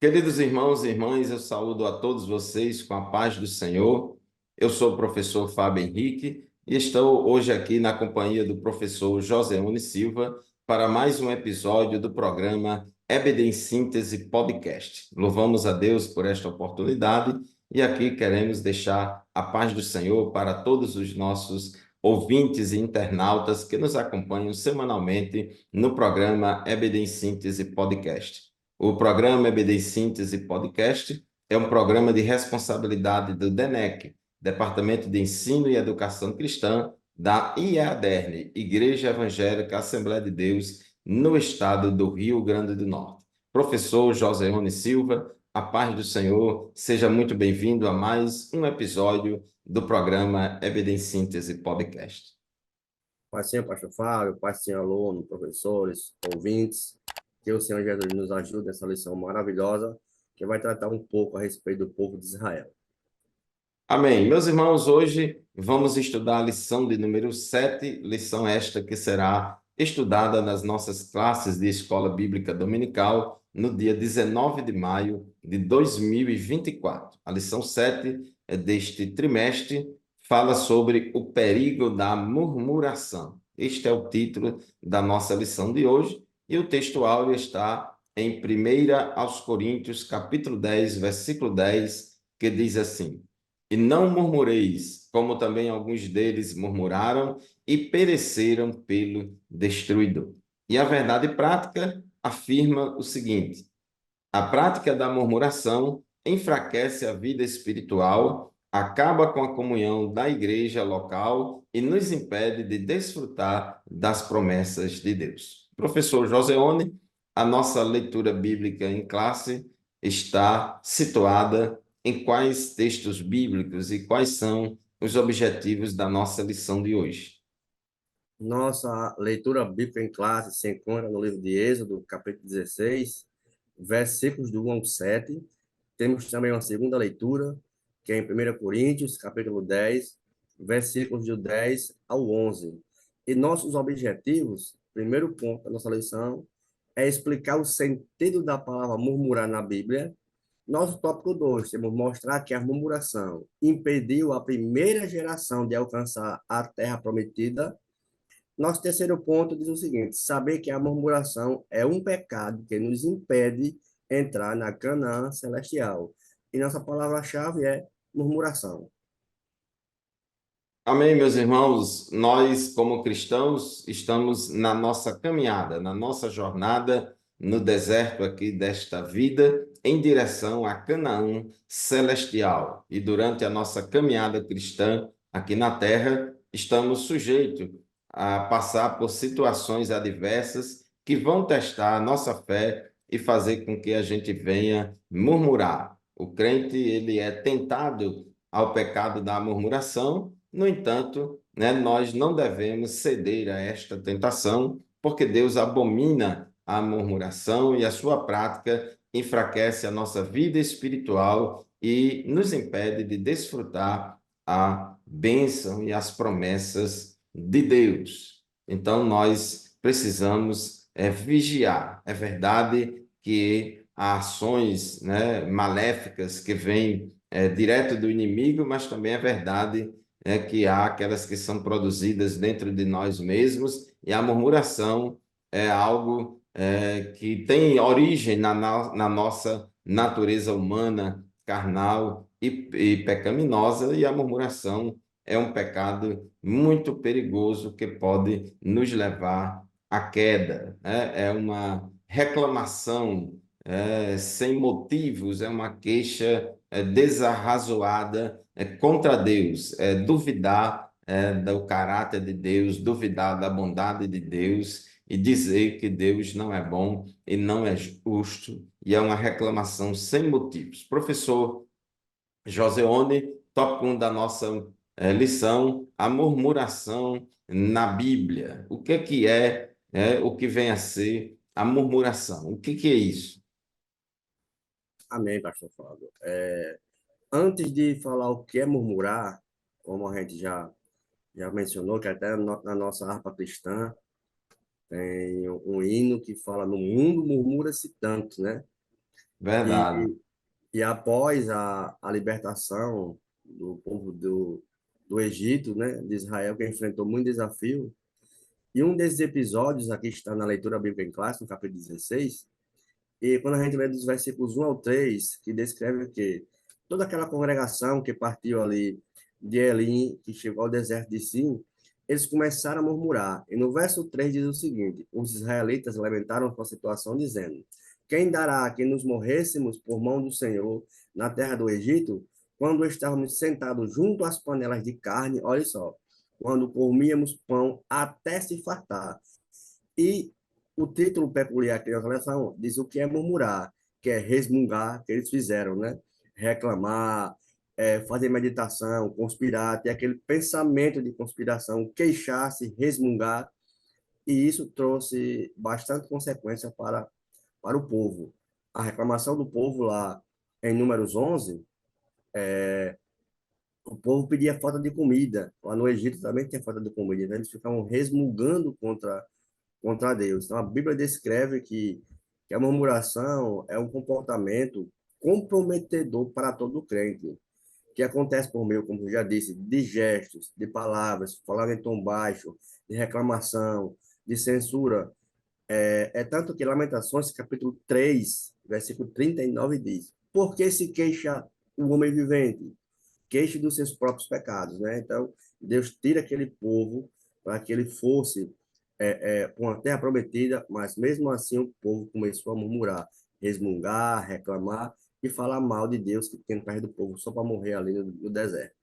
Queridos irmãos e irmãs, eu saúdo a todos vocês com a paz do Senhor. Eu sou o professor Fábio Henrique e estou hoje aqui na companhia do professor Joseone Silva para mais um episódio do programa EBD em Síntese Podcast. Louvamos a Deus por esta oportunidade e aqui queremos deixar a paz do Senhor para todos os nossos ouvintes e internautas que nos acompanham semanalmente no programa EBD em Síntese Podcast. O programa EBD Síntese Podcast é um programa de responsabilidade do DENEC, Departamento de Ensino e Educação Cristã, da IEADERN, Igreja Evangélica Assembleia de Deus, no estado do Rio Grande do Norte. Professor Joseone Silva, a paz do Senhor, seja muito bem-vindo a mais um episódio do programa EBD Síntese Podcast. Pai Senhor, pastor Fábio, Pai Senhor, aluno, professores, ouvintes, que o Senhor Jesus nos ajude nessa lição maravilhosa, que vai tratar um pouco a respeito do povo de Israel. Amém. Meus irmãos, hoje vamos estudar a lição de número 7, lição esta que será estudada nas nossas classes de Escola Bíblica Dominical no dia 19 de maio de 2024. A lição 7 deste trimestre fala sobre o perigo da murmuração. Este é o título da nossa lição de hoje e o texto áureo está em 1 aos Coríntios, capítulo 10, versículo 10, que diz assim: E não murmureis, como também alguns deles murmuraram e pereceram pelo destruidor. E a verdade prática afirma o seguinte: a prática da murmuração enfraquece a vida espiritual, acaba com a comunhão da igreja local e nos impede de desfrutar das promessas de Deus. Professor Joseone, a nossa leitura bíblica em classe está situada em quais textos bíblicos e quais são os objetivos da nossa lição de hoje? Nossa leitura bíblica em classe se encontra no livro de Êxodo, capítulo 16, versículos do 1 ao 7. Temos também uma segunda leitura, que é em 1 Coríntios, capítulo 10, versículos do 10 ao 11. E nossos objetivos, primeiro ponto da nossa lição, é explicar o sentido da palavra murmurar na Bíblia. Nosso tópico 2, temos mostrar que a murmuração impediu a primeira geração de alcançar a terra prometida. Nosso terceiro ponto diz o seguinte: saber que a murmuração é um pecado que nos impede entrar na Canaã celestial. E nossa palavra-chave é murmuração. Amém, meus irmãos. Nós, como cristãos, estamos na nossa caminhada, na nossa jornada no deserto aqui desta vida, em direção a Canaã celestial. E durante a nossa caminhada cristã aqui na terra, estamos sujeitos a passar por situações adversas que vão testar a nossa fé e fazer com que a gente venha murmurar. O crente, ele é tentado ao pecado da murmuração. No entanto, nós não devemos ceder a esta tentação, porque Deus abomina a murmuração e a sua prática enfraquece a nossa vida espiritual e nos impede de desfrutar a bênção e as promessas de Deus. Então, nós precisamos vigiar. É verdade que há ações, maléficas que vêm direto do inimigo, mas também é verdade que há aquelas que são produzidas dentro de nós mesmos, e a murmuração é algo que tem origem na nossa natureza humana, carnal e pecaminosa, e a murmuração é um pecado muito perigoso que pode nos levar à queda. É uma reclamação sem motivos, é uma queixa desarrazoada contra Deus, duvidar do caráter de Deus, duvidar da bondade de Deus e dizer que Deus não é bom e não é justo, e é uma reclamação sem motivos. Professor Joseone, tópico 1 da nossa lição, a murmuração na Bíblia. O que é o que vem a ser a murmuração? O que é isso? Amém, pastor Fábio. Antes de falar o que é murmurar, como a gente já mencionou, que até na nossa harpa cristã tem um hino que fala: no mundo murmura-se tanto, né? Verdade. E, e após a libertação do povo do Egito, né, de Israel, que enfrentou muito desafio, e um desses episódios aqui está na leitura bíblica em classe, no capítulo 16, e quando a gente lê dos versículos 1 ao 3, que descreve que toda aquela congregação que partiu ali de Elim, que chegou ao deserto de Sim, eles começaram a murmurar. E no verso 3 diz o seguinte: os israelitas lamentaram com a situação, dizendo: quem dará que nos morrêssemos por mão do Senhor na terra do Egito, quando estávamos sentados junto às panelas de carne, olha só, quando comíamos pão até se fartar. E o título peculiar aqui da seleção diz o que é murmurar, que é resmungar, que eles fizeram, né? Reclamar, fazer meditação, conspirar, ter aquele pensamento de conspiração, queixar-se, resmungar, e isso trouxe bastante consequência para o povo. A reclamação do povo lá em Números 11, o povo pedia falta de comida. Lá no Egito também tinha falta de comida, então eles ficavam resmungando contra Deus. Então, a Bíblia descreve que a murmuração é um comportamento comprometedor para todo crente, que acontece por meio, como eu já disse, de gestos, de palavras, falar em tom baixo, de reclamação, de censura. É tanto que Lamentações, capítulo 3, versículo 39 diz: por que se queixa o homem vivente? Queixe dos seus próprios pecados, né? Então, Deus tira aquele povo para que ele fosse para uma terra prometida, mas mesmo assim o povo começou a murmurar, resmungar, reclamar e falar mal de Deus que tinha traído o povo só para morrer ali no deserto.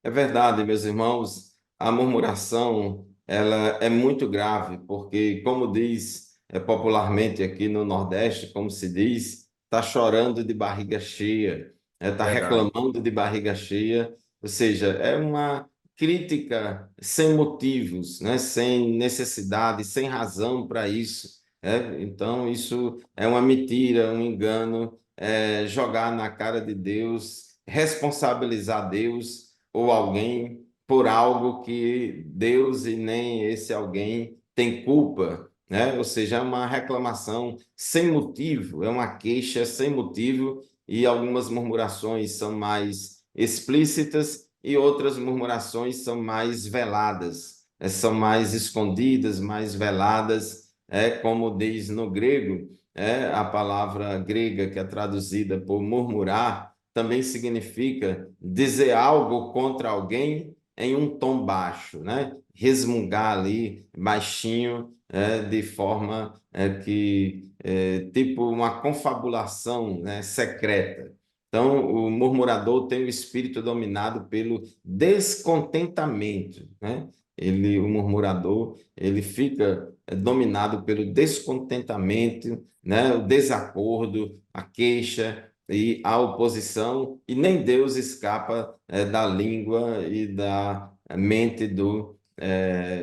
É verdade, meus irmãos, a murmuração, ela é muito grave, porque, como diz popularmente aqui no Nordeste, como se diz, está chorando de barriga cheia, está Verdade. reclamando de barriga cheia, ou seja, é uma crítica sem motivos, né? Sem necessidade, sem razão para isso. Então, isso é uma mentira, um engano, jogar na cara de Deus, responsabilizar Deus ou alguém por algo que Deus e nem esse alguém tem culpa, né? Ou seja, é uma reclamação sem motivo, é uma queixa sem motivo, e algumas murmurações são mais explícitas e outras murmurações são mais veladas, são mais escondidas, mais veladas, como diz no grego, a palavra grega que é traduzida por murmurar também significa dizer algo contra alguém em um tom baixo, né? Resmungar ali baixinho, de forma tipo uma confabulação, né, secreta. Então, o murmurador tem o espírito dominado pelo descontentamento, né? O murmurador, ele fica dominado pelo descontentamento, né? O desacordo, a queixa e a oposição, e nem Deus escapa da língua e da mente do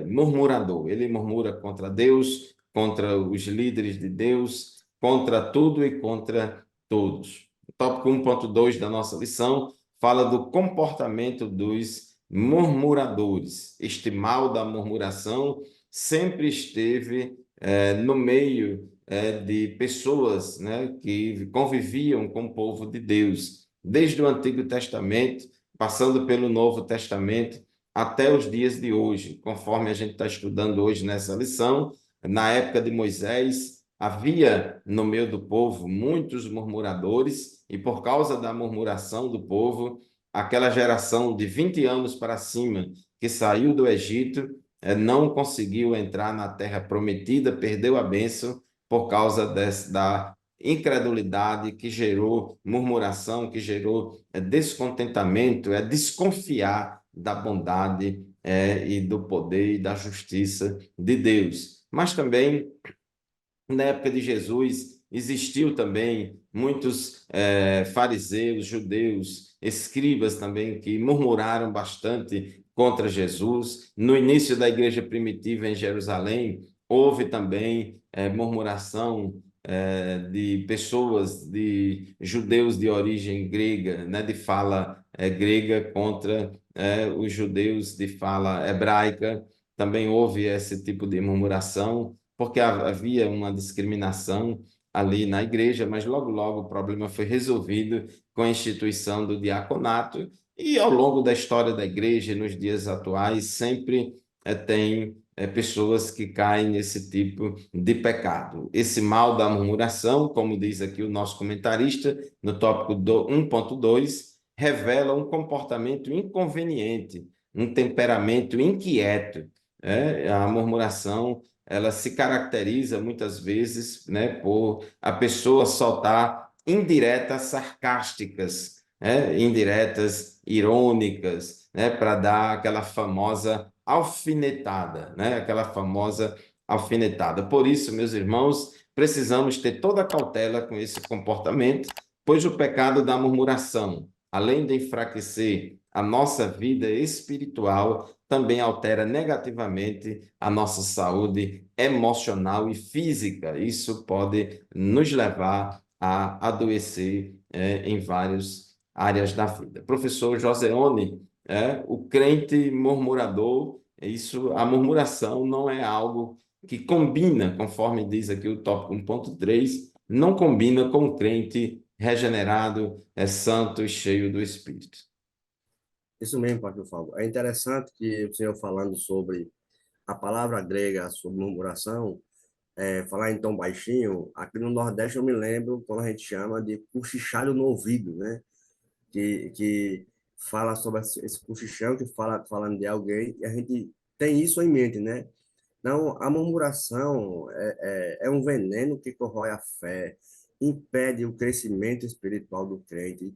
murmurador. Ele murmura contra Deus, contra os líderes de Deus, contra tudo e contra todos. O tópico 1.2 da nossa lição fala do comportamento dos murmuradores. Este mal da murmuração sempre esteve no meio de pessoas, né, que conviviam com o povo de Deus, desde o Antigo Testamento, passando pelo Novo Testamento, até os dias de hoje, conforme a gente está estudando hoje nessa lição. Na época de Moisés, havia no meio do povo muitos murmuradores, e por causa da murmuração do povo, aquela geração de 20 anos para cima que saiu do Egito não conseguiu entrar na terra prometida, perdeu a bênção por causa da incredulidade que gerou murmuração, que gerou descontentamento, desconfiar da bondade e do poder e da justiça de Deus. Mas também, na época de Jesus, existiu também muitos fariseus, judeus, escribas também, que murmuraram bastante contra Jesus. No início da igreja primitiva em Jerusalém, houve também murmuração de pessoas, de judeus de origem grega, né, de fala grega contra os judeus de fala hebraica. Também houve esse tipo de murmuração, porque havia uma discriminação, ali na igreja, mas logo, logo o problema foi resolvido com a instituição do diaconato, e ao longo da história da igreja, nos dias atuais, sempre tem pessoas que caem nesse tipo de pecado. Esse mal da murmuração, como diz aqui o nosso comentarista, no tópico 1.2, revela um comportamento inconveniente, um temperamento inquieto. A murmuração, ela se caracteriza muitas vezes, né, por a pessoa soltar indiretas sarcásticas, indiretas irônicas, né, para dar aquela famosa alfinetada, né, aquela famosa alfinetada. Por isso, meus irmãos, precisamos ter toda a cautela com esse comportamento, pois o pecado da murmuração, além de enfraquecer a nossa vida espiritual, também altera negativamente a nossa saúde emocional e física. Isso pode nos levar a adoecer em várias áreas da vida. Professor Joseone, o crente murmurador, a murmuração não é algo que combina, conforme diz aqui o tópico 1.3, não combina com o crente regenerado, santo e cheio do Espírito. Isso mesmo, pastor Fábio. É interessante que o senhor falando sobre a palavra grega, sobre murmuração, falar em tom baixinho, aqui no Nordeste eu me lembro quando a gente chama de cochichado no ouvido, né? Que fala sobre esse cochichão, que fala falando de alguém, e a gente tem isso em mente, né? Então, a murmuração é um veneno que corrói a fé, impede o crescimento espiritual do crente.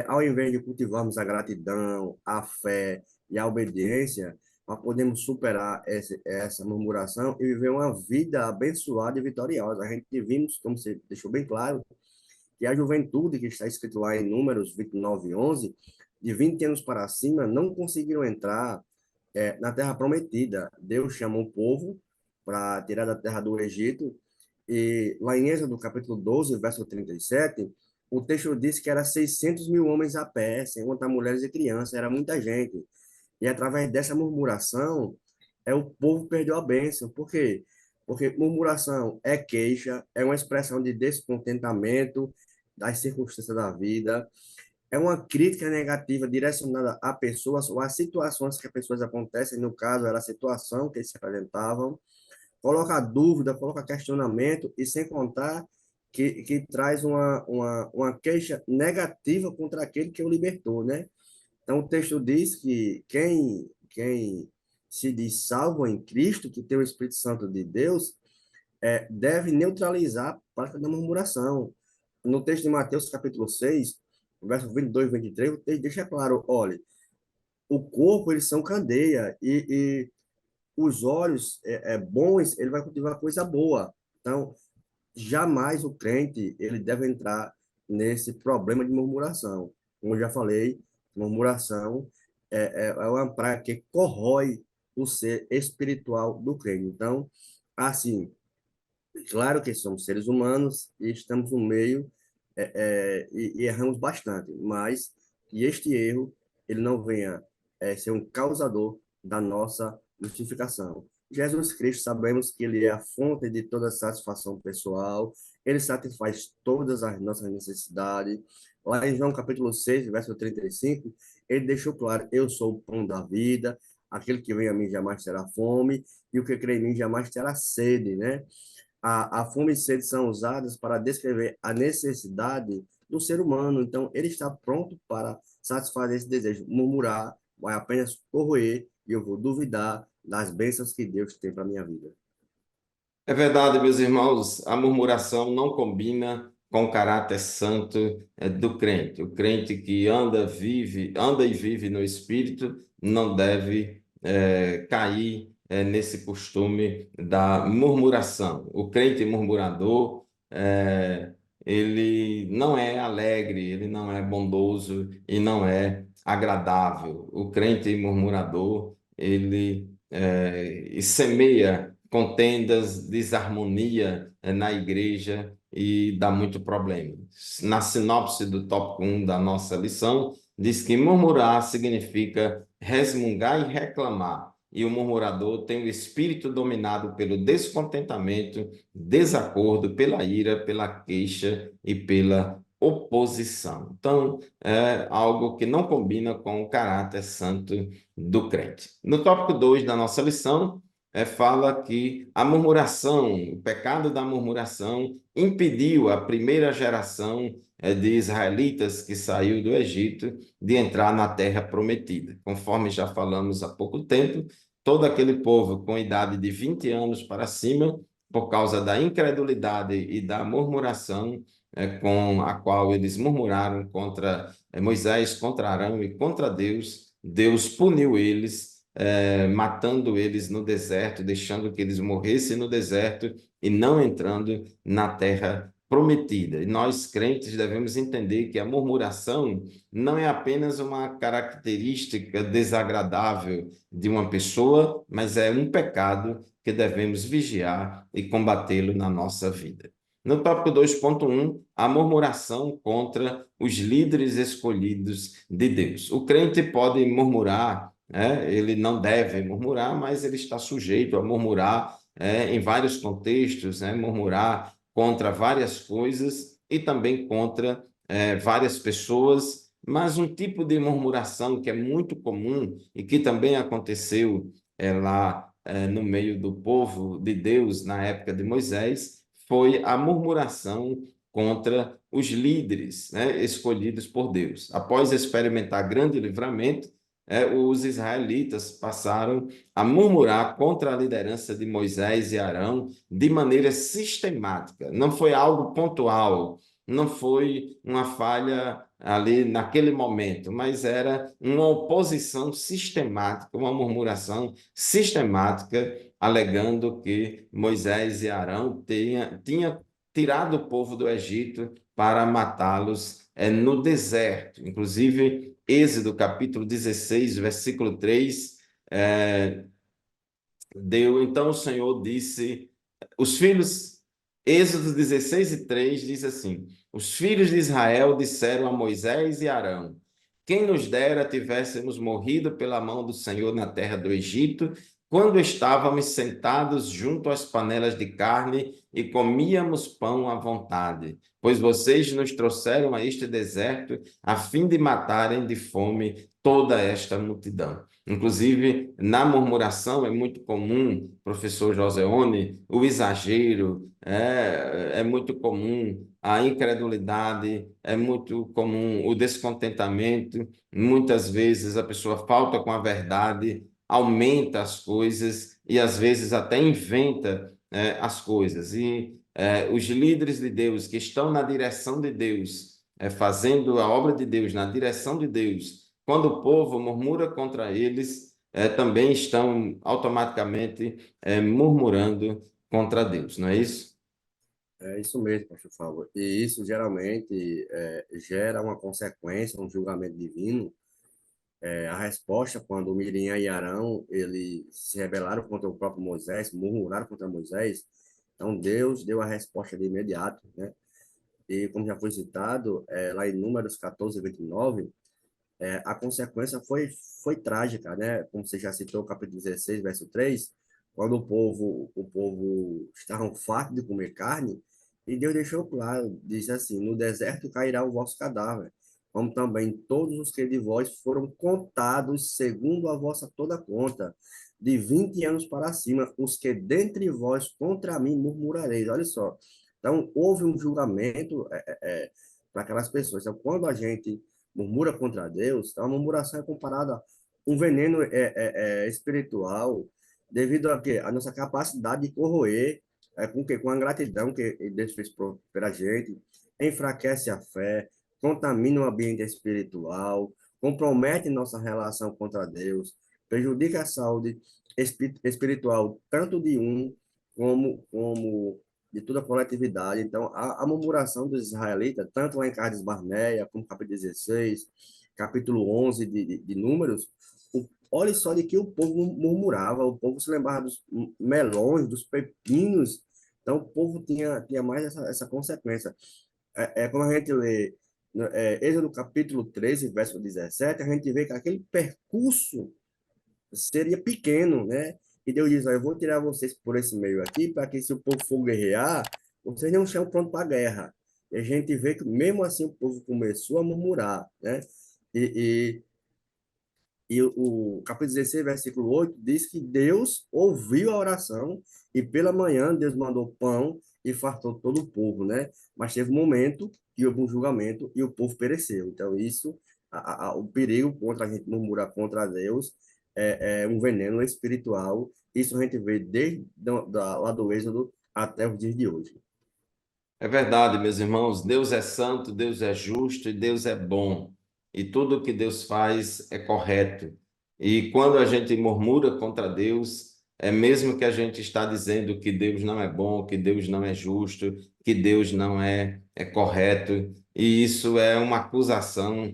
Ao invés de cultivarmos a gratidão, a fé e a obediência, nós podemos superar essa murmuração e viver uma vida abençoada e vitoriosa. A gente vimos, como você deixou bem claro, que a juventude, que está escrito lá em Números 29:11, de 20 anos para cima, não conseguiram entrar na Terra Prometida. Deus chamou o povo para tirar da terra do Egito, e lá em Êxodo, capítulo 12, verso 37, o texto diz que era 600 mil homens a pé, sem contar mulheres e crianças, era muita gente. E através dessa murmuração, o povo perdeu a bênção. Por quê? Porque murmuração é queixa, é uma expressão de descontentamento das circunstâncias da vida, é uma crítica negativa direcionada a pessoas ou a situações que as pessoas acontecem, no caso, era a situação que eles se apresentavam, coloca dúvida, coloca questionamento, e sem contar que traz uma queixa negativa contra aquele que o libertou, né? Então, o texto diz que quem se diz salvo em Cristo, que tem o Espírito Santo de Deus, deve neutralizar a prática da murmuração. No texto de Mateus, capítulo 6, verso 22 e 23, o texto deixa claro, olha, o corpo, eles são candeia, e os olhos bons, ele vai cultivar coisa boa. Então, jamais o crente, ele deve entrar nesse problema de murmuração. Como eu já falei, murmuração é uma praga que corrói o ser espiritual do crente. Então, assim, claro que somos seres humanos e estamos no meio e erramos bastante, mas que este erro ele não venha ser um causador da nossa justificação. Jesus Cristo, sabemos que ele é a fonte de toda satisfação pessoal, ele satisfaz todas as nossas necessidades. Lá em João capítulo 6, verso 35, ele deixou claro: eu sou o pão da vida, aquele que vem a mim jamais terá fome, e o que crê em mim jamais terá sede, né? A fome e sede são usadas para descrever a necessidade do ser humano. Então, ele está pronto para satisfazer esse desejo. Murmurar vai apenas corroer e eu vou duvidar das bênçãos que Deus tem para a minha vida. É verdade, meus irmãos, a murmuração não combina com o caráter santo do crente. O crente que anda e vive no Espírito não deve cair nesse costume da murmuração. O crente murmurador, ele não é alegre, ele não é bondoso e não é agradável. O crente murmurador, ele semeia contendas, desarmonia na igreja e dá muito problema. Na sinopse do tópico 1 da nossa lição, diz que murmurar significa resmungar e reclamar, e o murmurador tem o espírito dominado pelo descontentamento, desacordo, pela ira, pela queixa e pela oposição. Então, é algo que não combina com o caráter santo do crente. No tópico 2 da nossa lição, fala que a murmuração, o pecado da murmuração, impediu a primeira geração de israelitas que saiu do Egito de entrar na terra prometida. Conforme já falamos há pouco tempo, todo aquele povo com idade de 20 anos para cima, por causa da incredulidade e da murmuração, com a qual eles murmuraram contra Moisés, contra Arão e contra Deus, Deus puniu eles, matando eles no deserto, deixando que eles morressem no deserto e não entrando na terra prometida. E nós, crentes, devemos entender que a murmuração não é apenas uma característica desagradável de uma pessoa, mas é um pecado que devemos vigiar e combatê-lo na nossa vida. No tópico 2.1, a murmuração contra os líderes escolhidos de Deus. O crente pode murmurar, ele não deve murmurar, mas ele está sujeito a murmurar em vários contextos, murmurar contra várias coisas e também contra várias pessoas, mas um tipo de murmuração que é muito comum e que também aconteceu lá no meio do povo de Deus na época de Moisés, foi a murmuração contra os líderes, escolhidos por Deus. Após experimentar grande livramento, os israelitas passaram a murmurar contra a liderança de Moisés e Arão de maneira sistemática. Não foi algo pontual, não foi uma falha ali naquele momento, mas era uma oposição sistemática, uma murmuração sistemática, alegando que Moisés e Arão tinha tirado o povo do Egito para matá-los no deserto. Inclusive, Êxodo capítulo 16, versículo 3, então o Senhor disse, os filhos, Êxodo 16 e 3 diz assim, os filhos de Israel disseram a Moisés e Arão, quem nos dera tivéssemos morrido pela mão do Senhor na terra do Egito, quando estávamos sentados junto às panelas de carne e comíamos pão à vontade, pois vocês nos trouxeram a este deserto a fim de matarem de fome toda esta multidão. Inclusive, na murmuração é muito comum, professor Joseone, o exagero, é muito comum a incredulidade, é muito comum o descontentamento. Muitas vezes a pessoa falta com a verdade, aumenta as coisas e às vezes até inventa as coisas. E os líderes de Deus que estão na direção de Deus, fazendo a obra de Deus na direção de Deus, quando o povo murmura contra eles, também estão automaticamente murmurando contra Deus, não é isso? É isso mesmo, pastor Fábio. E isso geralmente gera uma consequência, um julgamento divino. A resposta, quando Miriam e Arão eles se rebelaram contra o próprio Moisés, murmuraram contra Moisés, então Deus deu a resposta de imediato, né? E como já foi citado, lá em Números 14, 29, a consequência foi trágica, né? Como você já citou, capítulo 16, verso 3, quando o povo estavam fartos de comer carne, e Deus deixou claro, diz assim, no deserto cairá o vosso cadáver, como também todos os que de vós foram contados segundo a vossa toda conta, de 20 anos para cima, os que dentre vós contra mim murmurareis. Olha só. Então, houve um julgamento para aquelas pessoas. Então, quando a gente murmura contra Deus, então a murmuração é comparada a um veneno espiritual, devido a quê? A nossa capacidade de corroer com a gratidão que Deus fez pela gente, enfraquece a fé, contamina o ambiente espiritual, compromete nossa relação contra Deus, prejudica a saúde espiritual, tanto de um como de toda a coletividade. Então, a murmuração dos israelitas, tanto lá em Cades Barneia, como capítulo 16, capítulo 11 de Números, olha só de que o povo murmurava, o povo se lembrava dos melões, dos pepinos, então o povo tinha mais essa consequência. Quando a gente lê Êxodo capítulo 13, verso 17, a gente vê que aquele percurso seria pequeno, né? E Deus diz, ó, eu vou tirar vocês por esse meio aqui, para que se o povo for guerrear, vocês não estejam prontos para a guerra. E a gente vê que mesmo assim o povo começou a murmurar, né? E, o capítulo 16, versículo 8, diz que Deus ouviu a oração e pela manhã Deus mandou pão e fartou todo o povo, né? Mas teve um momento que houve um julgamento e o povo pereceu. Então, isso, o perigo contra a gente murmurar contra Deus é um veneno espiritual. Isso a gente vê desde lá do Êxodo até os dias de hoje. É verdade, meus irmãos, Deus é santo, Deus é justo e Deus é bom. E tudo que Deus faz é correto. E quando a gente murmura contra Deus, é mesmo que a gente está dizendo que Deus não é bom, que Deus não é justo, que Deus não é correto. E isso é uma acusação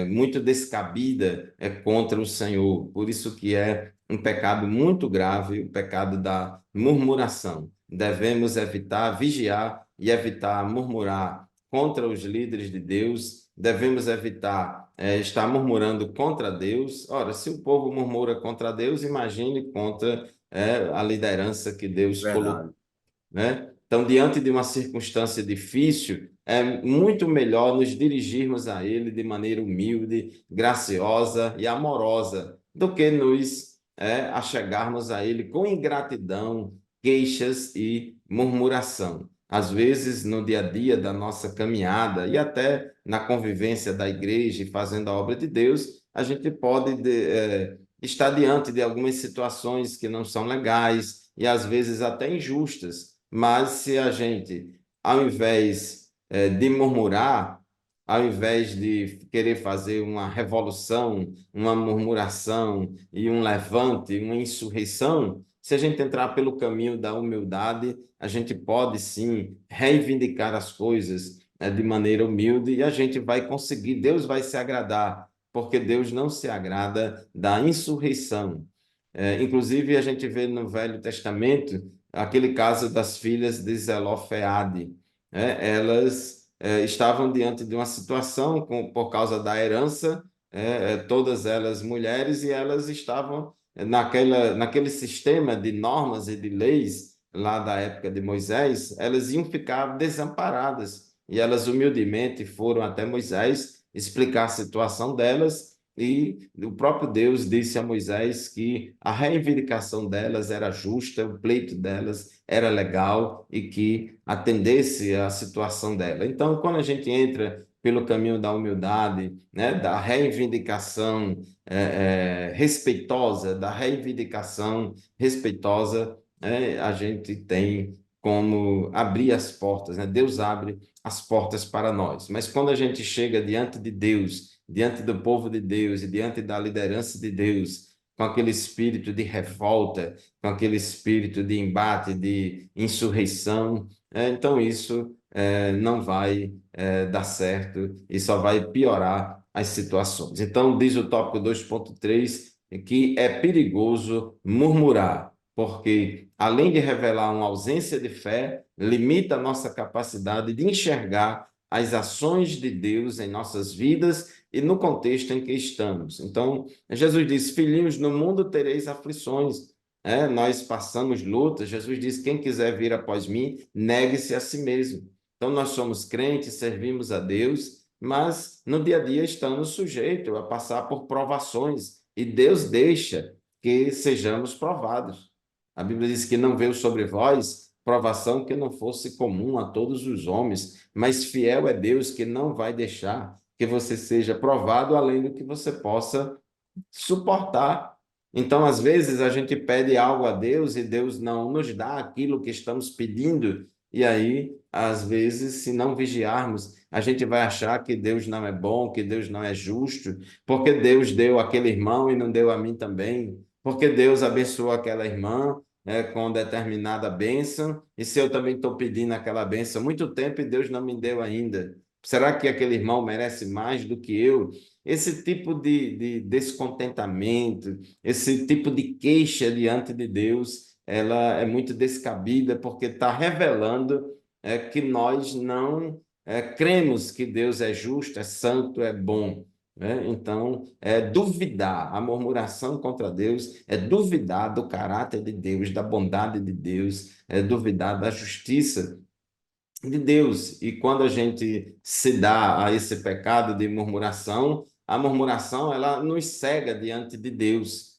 muito descabida contra o Senhor. Por isso que é um pecado muito grave, o pecado da murmuração. Devemos evitar, vigiar e evitar murmurar contra os líderes de Deus, devemos evitar estar murmurando contra Deus. Ora, se o povo murmura contra Deus, imagine contra a liderança que Deus colocou, Verdade. né? Então, diante de uma circunstância difícil, é muito melhor nos dirigirmos a Ele de maneira humilde, graciosa e amorosa, do que nos achegarmos a Ele com ingratidão, queixas e murmuração. Às vezes, no dia a dia da nossa caminhada e até na convivência da igreja e fazendo a obra de Deus, a gente pode estar diante de algumas situações que não são legais e às vezes até injustas, mas se a gente, ao invés de murmurar, ao invés de querer fazer uma revolução, uma murmuração e um levante, uma insurreição, se a gente entrar pelo caminho da humildade, a gente pode sim reivindicar as coisas de maneira humilde e a gente vai conseguir, Deus vai se agradar, porque Deus não se agrada da insurreição. Inclusive, a gente vê no Velho Testamento aquele caso das filhas de Zelofeade, né? Elas estavam diante de uma situação por causa da herança, todas elas mulheres, e elas estavam naquele sistema de normas e de leis lá da época de Moisés, elas iam ficar desamparadas. E elas humildemente foram até Moisés explicar a situação delas, e o próprio Deus disse a Moisés que a reivindicação delas era justa, o pleito delas era legal e que atendesse à situação dela. Então, quando a gente entra pelo caminho da humildade, né, da reivindicação respeitosa, da reivindicação respeitosa, a gente tem como abrir as portas, né? Deus abre as portas para nós. Mas quando a gente chega diante de Deus, diante do povo de Deus e diante da liderança de Deus, com aquele espírito de revolta, com aquele espírito de embate, de insurreição, então isso não vai dar certo e só vai piorar as situações. Então, diz o tópico 2.3 que é perigoso murmurar, porque além de revelar uma ausência de fé, limita a nossa capacidade de enxergar as ações de Deus em nossas vidas e no contexto em que estamos. Então, Jesus diz: filhinhos, no mundo tereis aflições. Nós passamos lutas. Jesus diz: quem quiser vir após mim, negue-se a si mesmo. Então, nós somos crentes, servimos a Deus, mas no dia a dia estamos sujeitos a passar por provações, e Deus deixa que sejamos provados. A Bíblia diz que não veio sobre vós provação que não fosse comum a todos os homens, mas fiel é Deus que não vai deixar que você seja provado além do que você possa suportar. Então, às vezes, a gente pede algo a Deus e Deus não nos dá aquilo que estamos pedindo, e aí, às vezes, se não vigiarmos, a gente vai achar que Deus não é bom, que Deus não é justo, porque Deus deu àquele irmão e não deu a mim também, porque Deus abençoou aquela irmã com determinada bênção, e se eu também estou pedindo aquela bênção há muito tempo e Deus não me deu ainda, será que aquele irmão merece mais do que eu? Esse tipo de descontentamento, esse tipo de queixa diante de Deus, ela é muito descabida, porque está revelando que nós não cremos que Deus é justo, é santo, é bom. né? Então, é duvidar, a murmuração contra Deus é duvidar do caráter de Deus, da bondade de Deus, é duvidar da justiça de Deus. E quando a gente se dá a esse pecado de murmuração, a murmuração ela nos cega diante de Deus,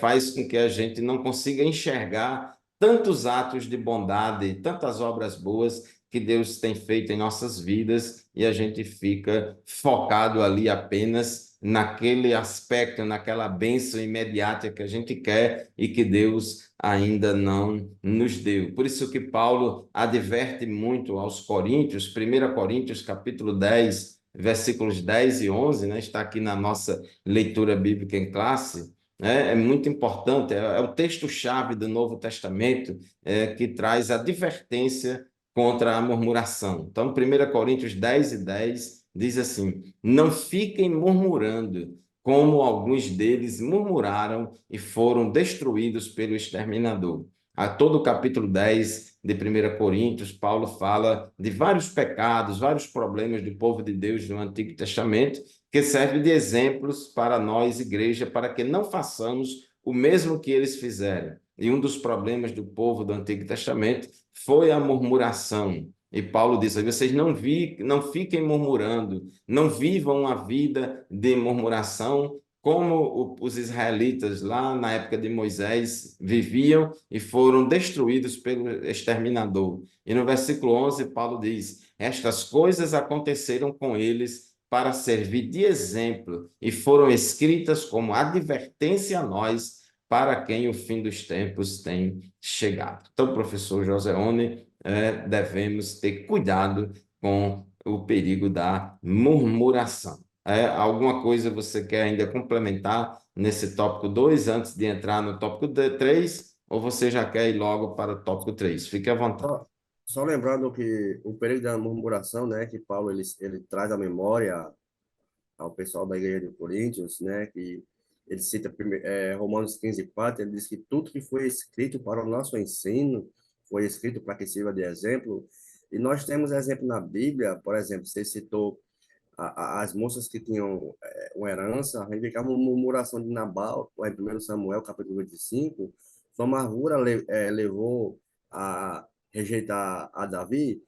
faz com que a gente não consiga enxergar tantos atos de bondade, tantas obras boas que Deus tem feito em nossas vidas e a gente fica focado ali apenas naquele aspecto, naquela bênção imediata que a gente quer e que Deus ainda não nos deu. Por isso que Paulo adverte muito aos Coríntios, 1 Coríntios capítulo 10, versículos 10 e 11, né? Está aqui na nossa leitura bíblica em classe, né? É muito importante, é o texto-chave do Novo Testamento, que traz a advertência contra a murmuração. Então, 1 Coríntios 10 e 10 diz assim: não fiquem murmurando, como alguns deles murmuraram e foram destruídos pelo exterminador. A todo o capítulo 10 de 1 Coríntios, Paulo fala de vários pecados, vários problemas do povo de Deus no Antigo Testamento, que serve de exemplos para nós, igreja, para que não façamos o mesmo que eles fizeram. E um dos problemas do povo do Antigo Testamento foi a murmuração. E Paulo diz: vocês não fiquem murmurando, não vivam uma vida de murmuração como os israelitas lá na época de Moisés viviam e foram destruídos pelo exterminador. E no versículo 11, Paulo diz: estas coisas aconteceram com eles para servir de exemplo e foram escritas como advertência a nós, para quem o fim dos tempos tem chegado. Então, professor Joseone, devemos ter cuidado com o perigo da murmuração. Alguma coisa você quer ainda complementar nesse tópico 2 antes de entrar no tópico 3, ou você já quer ir logo para o tópico 3? Fique à vontade. Só lembrando que o período da murmuração, né, que Paulo ele traz à memória ao pessoal da igreja de Coríntios, né, que ele cita Romanos 15:4, ele diz que tudo que foi escrito para o nosso ensino foi escrito para que sirva de exemplo. E nós temos exemplo na Bíblia, por exemplo, você citou as moças que tinham uma herança, reivindicavam uma murmuração de Nabal, lá em 1 Samuel, capítulo 25, sua amargura levou a rejeitar a Davi,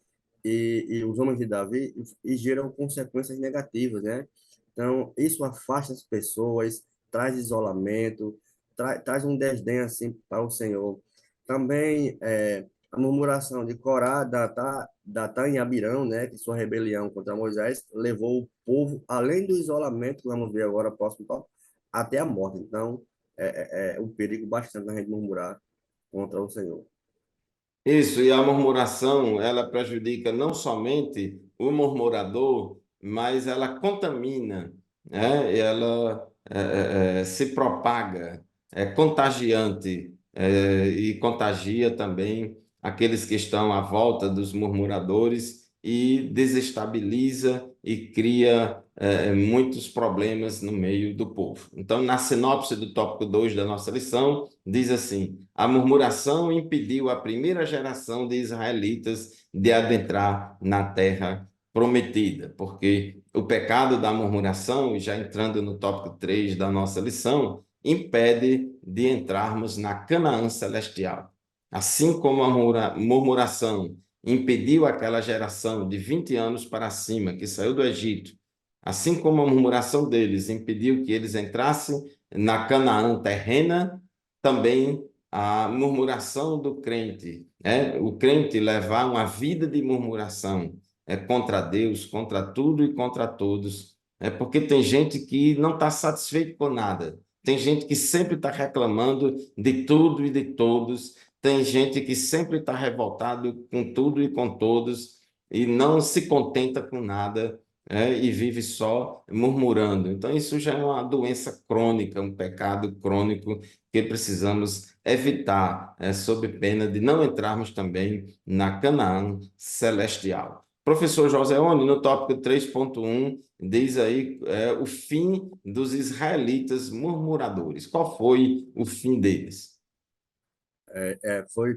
e os homens de Davi, e geram consequências negativas, né? Então, isso afasta as pessoas, traz isolamento, traz um desdém assim para o Senhor. Também a murmuração de Corá, Datã e Abirão, né, que sua rebelião contra Moisés levou o povo, além do isolamento, que vamos ver agora, próximo tópico, até a morte. Então, é um perigo bastante a gente murmurar contra o Senhor. Isso, e a murmuração, ela prejudica não somente o murmurador, mas ela contamina, né? Ela se propaga, é contagiante, e contagia também aqueles que estão à volta dos murmuradores e desestabiliza e cria muitos problemas no meio do povo. Então, na sinopse do tópico 2 da nossa lição, diz assim: a murmuração impediu a primeira geração de israelitas de adentrar na terra prometida, porque o pecado da murmuração, já entrando no tópico 3 da nossa lição, impede de entrarmos na Canaã celestial. Assim como a murmuração impediu aquela geração de 20 anos para cima que saiu do Egito, assim como a murmuração deles impediu que eles entrassem na Canaã terrena, também a murmuração do crente, o crente levar uma vida de murmuração contra Deus, contra tudo e contra todos, porque tem gente que não está satisfeito com nada, tem gente que sempre está reclamando de tudo e de todos, tem gente que sempre está revoltado com tudo e com todos e não se contenta com nada, e vive só murmurando. Então, isso já é uma doença crônica, um pecado crônico que precisamos evitar, sob pena de não entrarmos também na Canaã celestial. Professor Joseone, no tópico 3.1, diz aí o fim dos israelitas murmuradores. Qual foi o fim deles?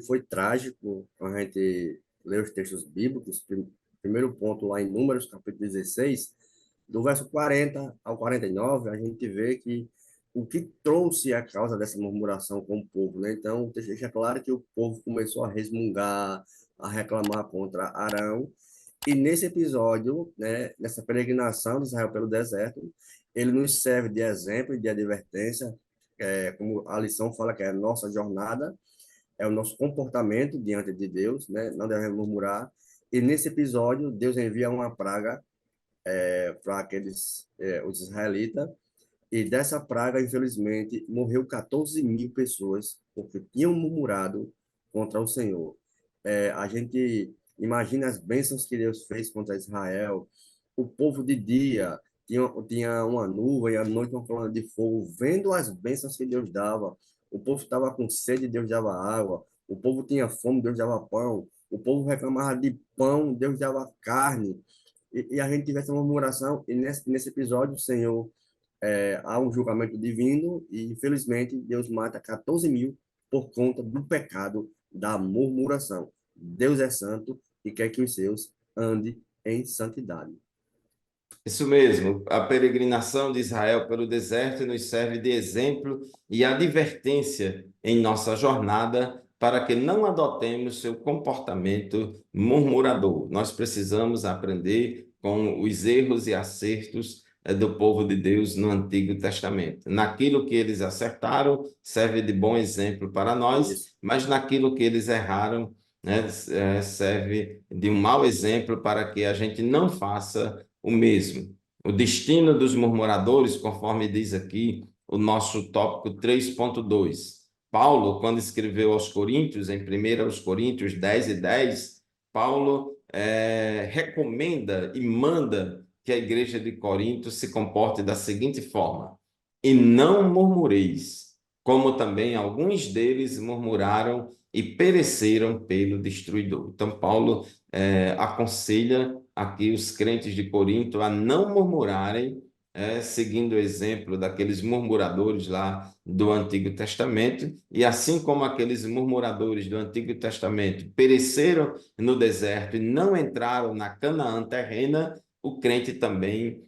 Foi trágico a gente ler os textos bíblicos. Primeiro ponto, lá em Números, capítulo 16, Do verso 40 ao 49, a gente vê que o que trouxe a causa dessa murmuração com o povo, né? Então, deixa claro que o povo começou a resmungar, a reclamar contra Arão, e nesse episódio, né, nessa peregrinação de Israel pelo deserto, ele nos serve de exemplo e de advertência, como a lição fala que é a nossa jornada, é o nosso comportamento diante de Deus, né? Não devemos murmurar. E nesse episódio, Deus envia uma praga para os israelitas, e dessa praga, infelizmente, morreu 14 mil pessoas porque tinham murmurado contra o Senhor. A gente imagina as bênçãos que Deus fez contra Israel. O povo de dia tinha uma nuvem, à noite uma coluna de fogo, vendo as bênçãos que Deus dava. O povo estava com sede, Deus dava água. O povo tinha fome, Deus dava pão. O povo reclamava de pão, Deus dava carne. E a gente tivesse uma murmuração, e nesse episódio, o Senhor, há um julgamento divino, e infelizmente Deus mata 14 mil por conta do pecado da murmuração. Deus é santo e quer que os seus andem em santidade. Isso mesmo, a peregrinação de Israel pelo deserto nos serve de exemplo e advertência em nossa jornada para que não adotemos seu comportamento murmurador. Nós precisamos aprender com os erros e acertos do povo de Deus no Antigo Testamento. Naquilo que eles acertaram, serve de bom exemplo para nós, Isso. mas naquilo que eles erraram, né, serve de um mau exemplo para que a gente não faça o mesmo. O destino dos murmuradores, conforme diz aqui o nosso tópico 3.2. Paulo, quando escreveu aos Coríntios, em 1 Coríntios 10:10, Paulo recomenda e manda que a igreja de Corinto se comporte da seguinte forma: e não murmureis, como também alguns deles murmuraram e pereceram pelo destruidor. Então, Paulo aconselha aqui os crentes de Corinto a não murmurarem, seguindo o exemplo daqueles murmuradores lá do Antigo Testamento, e assim como aqueles murmuradores do Antigo Testamento pereceram no deserto e não entraram na Canaã terrena, o crente também,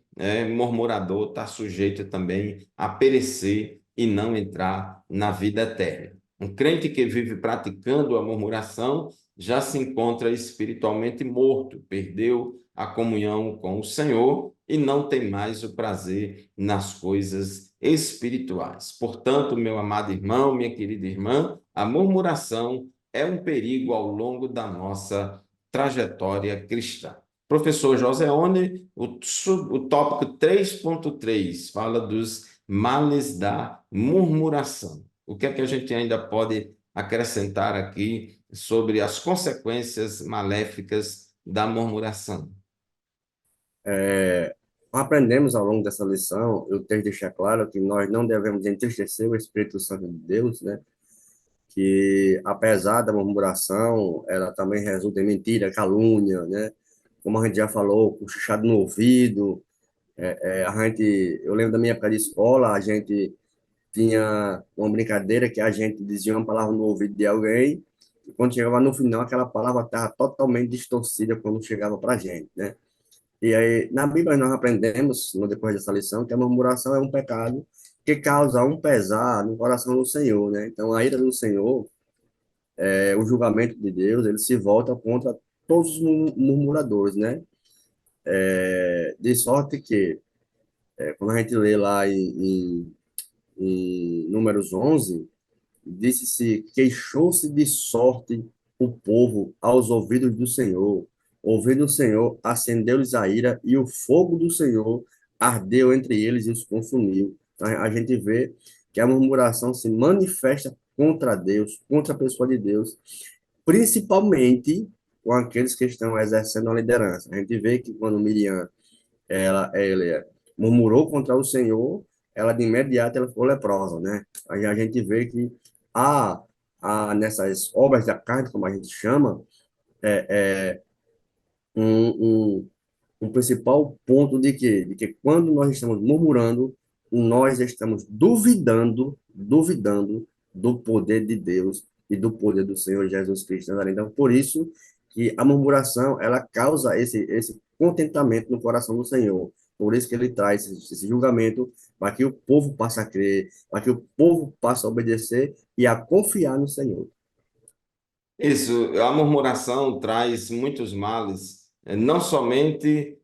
murmurador, está sujeito também a perecer e não entrar na vida eterna. Um crente que vive praticando a murmuração já se encontra espiritualmente morto, perdeu a comunhão com o Senhor e não tem mais o prazer nas coisas espirituais. Portanto, meu amado irmão, minha querida irmã, a murmuração é um perigo ao longo da nossa trajetória cristã. Professor Joseone, o tópico 3.3 fala dos males da murmuração. O que é que a gente ainda pode acrescentar aqui sobre as consequências maléficas da murmuração? Aprendemos ao longo dessa lição, eu tenho que deixar claro que nós não devemos entristecer o Espírito Santo de Deus, né? Que apesar da murmuração, ela também resulta em mentira, calúnia, né? Como a gente já falou, cochichado no ouvido. Eu lembro da minha época de escola, a gente tinha uma brincadeira que a gente dizia uma palavra no ouvido de alguém, e quando chegava no final, aquela palavra estava totalmente distorcida quando chegava para a gente, né? E aí, na Bíblia, nós aprendemos, depois dessa lição, que a murmuração é um pecado que causa um pesar no coração do Senhor, né? Então, a ira do Senhor, o julgamento de Deus, ele se volta contra todos os murmuradores, né? De sorte que, quando a gente lê lá em Números 11, disse-se: queixou-se de sorte o povo aos ouvidos do Senhor. Ouvindo o Senhor, acendeu-lhes a ira, e o fogo do Senhor ardeu entre eles e os consumiu. Então, a gente vê que a murmuração se manifesta contra Deus, contra a pessoa de Deus, principalmente com aqueles que estão exercendo a liderança. A gente vê que quando Miriam ela murmurou contra o Senhor, ela de imediato ela ficou leprosa, né? Aí a gente vê que há, nessas obras da carne, como a gente chama, um, um, um principal ponto de que quando nós estamos murmurando, nós estamos duvidando do poder de Deus e do poder do Senhor Jesus Cristo. Então, por isso que a murmuração, ela causa esse contentamento no coração do Senhor. Por isso que ele traz esse julgamento, para que o povo passe a crer, para que o povo passe a obedecer e a confiar no Senhor. Isso, a murmuração traz muitos males, não somente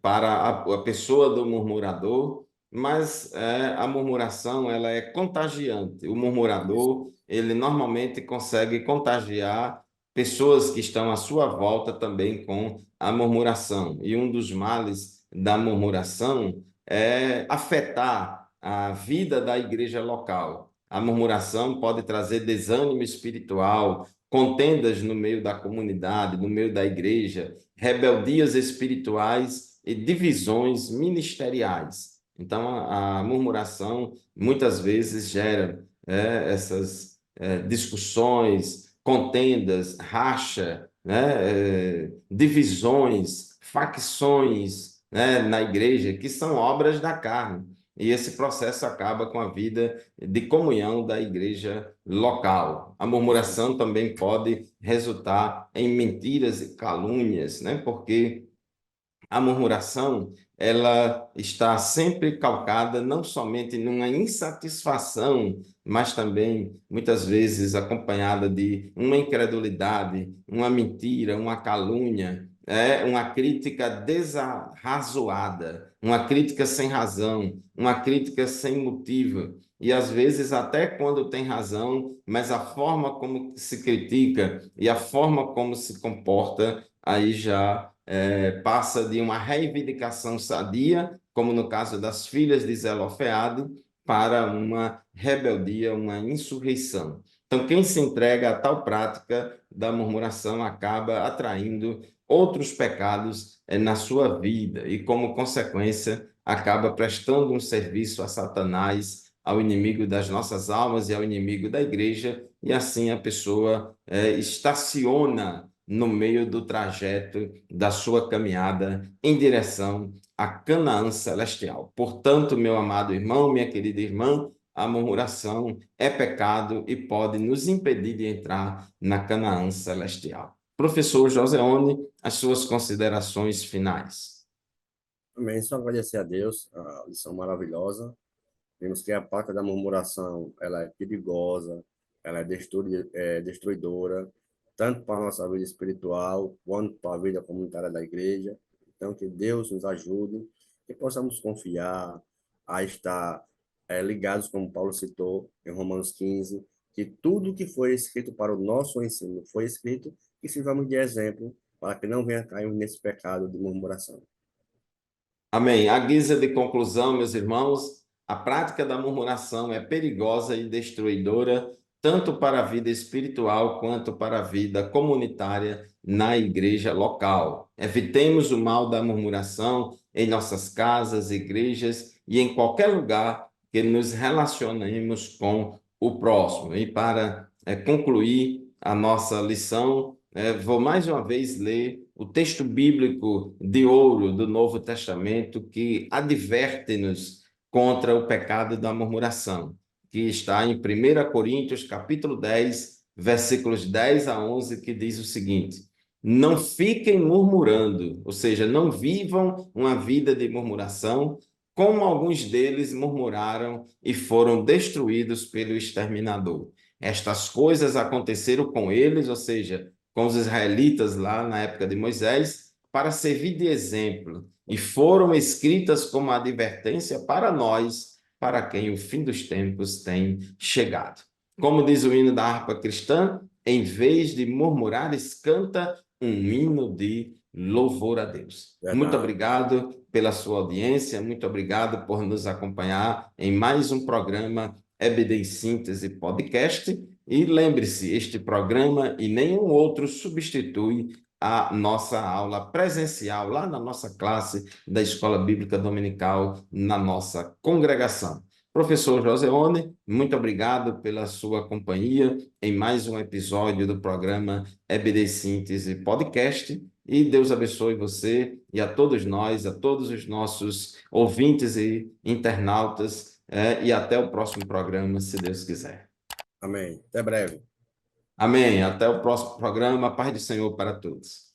para a pessoa do murmurador, mas a murmuração ela é contagiante. O Isso. murmurador, ele normalmente consegue contagiar pessoas que estão à sua volta também com a murmuração. E um dos males da murmuração é afetar a vida da igreja local. A murmuração pode trazer desânimo espiritual, contendas no meio da comunidade, no meio da igreja, rebeldias espirituais e divisões ministeriais. Então, a murmuração muitas vezes gera essas discussões, contendas, racha, divisões, facções, na igreja, que são obras da carne. E esse processo acaba com a vida de comunhão da igreja local. A Isso. murmuração também pode resultar em mentiras e calúnias, né? Porque a murmuração, ela está sempre calcada não somente numa insatisfação, mas também muitas vezes acompanhada de uma incredulidade, uma mentira, uma calúnia, uma crítica desarrazoada, uma crítica sem razão, uma crítica sem motivo. E às vezes até quando tem razão, mas a forma como se critica e a forma como se comporta, aí já passa de uma reivindicação sadia, como no caso das filhas de Zelofeade, para uma rebeldia, uma insurreição. Então, quem se entrega a tal prática da murmuração acaba atraindo outros pecados na sua vida e, como consequência, acaba prestando um serviço a Satanás, ao inimigo das nossas almas e ao inimigo da igreja, e assim a pessoa estaciona no meio do trajeto da sua caminhada em direção a Canaã celestial. Portanto, meu amado irmão, minha querida irmã, a murmuração é pecado e pode nos impedir de entrar na Canaã celestial. Professor Joseone, as suas considerações finais. Também só agradecer a Deus, a lição maravilhosa. Vemos que a prática da murmuração, ela é perigosa, ela é, destruidora, tanto para a nossa vida espiritual, quanto para a vida comunitária da igreja. Então, que Deus nos ajude, que possamos confiar, a estar ligados, como Paulo citou em Romanos 15, que tudo que foi escrito para o nosso ensino foi escrito, e sirvamos de exemplo para que não venha cair nesse pecado de murmuração. Amém. À guisa de conclusão, meus irmãos, a prática da murmuração é perigosa e destruidora, tanto para a vida espiritual quanto para a vida comunitária na igreja local. Evitemos o mal da murmuração em nossas casas, igrejas e em qualquer lugar que nos relacionemos com o próximo. E para concluir a nossa lição, vou mais uma vez ler o texto bíblico de ouro do Novo Testamento que adverte-nos contra o pecado da murmuração, que está em 1 Coríntios, capítulo 10, versículos 10 a 11, que diz o seguinte: não fiquem murmurando, ou seja, não vivam uma vida de murmuração, como alguns deles murmuraram e foram destruídos pelo exterminador. Estas coisas aconteceram com eles, ou seja, com os israelitas lá na época de Moisés, para servir de exemplo, e foram escritas como advertência para nós, para quem o fim dos tempos tem chegado. Como diz o hino da harpa cristã, em vez de murmurares, canta um hino de louvor a Deus. Muito Verdade. obrigado pela sua audiência, muito obrigado por nos acompanhar em mais um programa EBD em Síntese Podcast. E lembre-se, este programa e nenhum outro substitui a nossa aula presencial lá na nossa classe da Escola Bíblica Dominical, na nossa congregação. Professor Joseone, muito obrigado pela sua companhia em mais um episódio do programa EBD Síntese Podcast. E Deus abençoe você e a todos nós, a todos os nossos ouvintes e internautas, e até o próximo programa, se Deus quiser. Amém. Até breve. Amém. Até o próximo programa. Paz do Senhor para todos.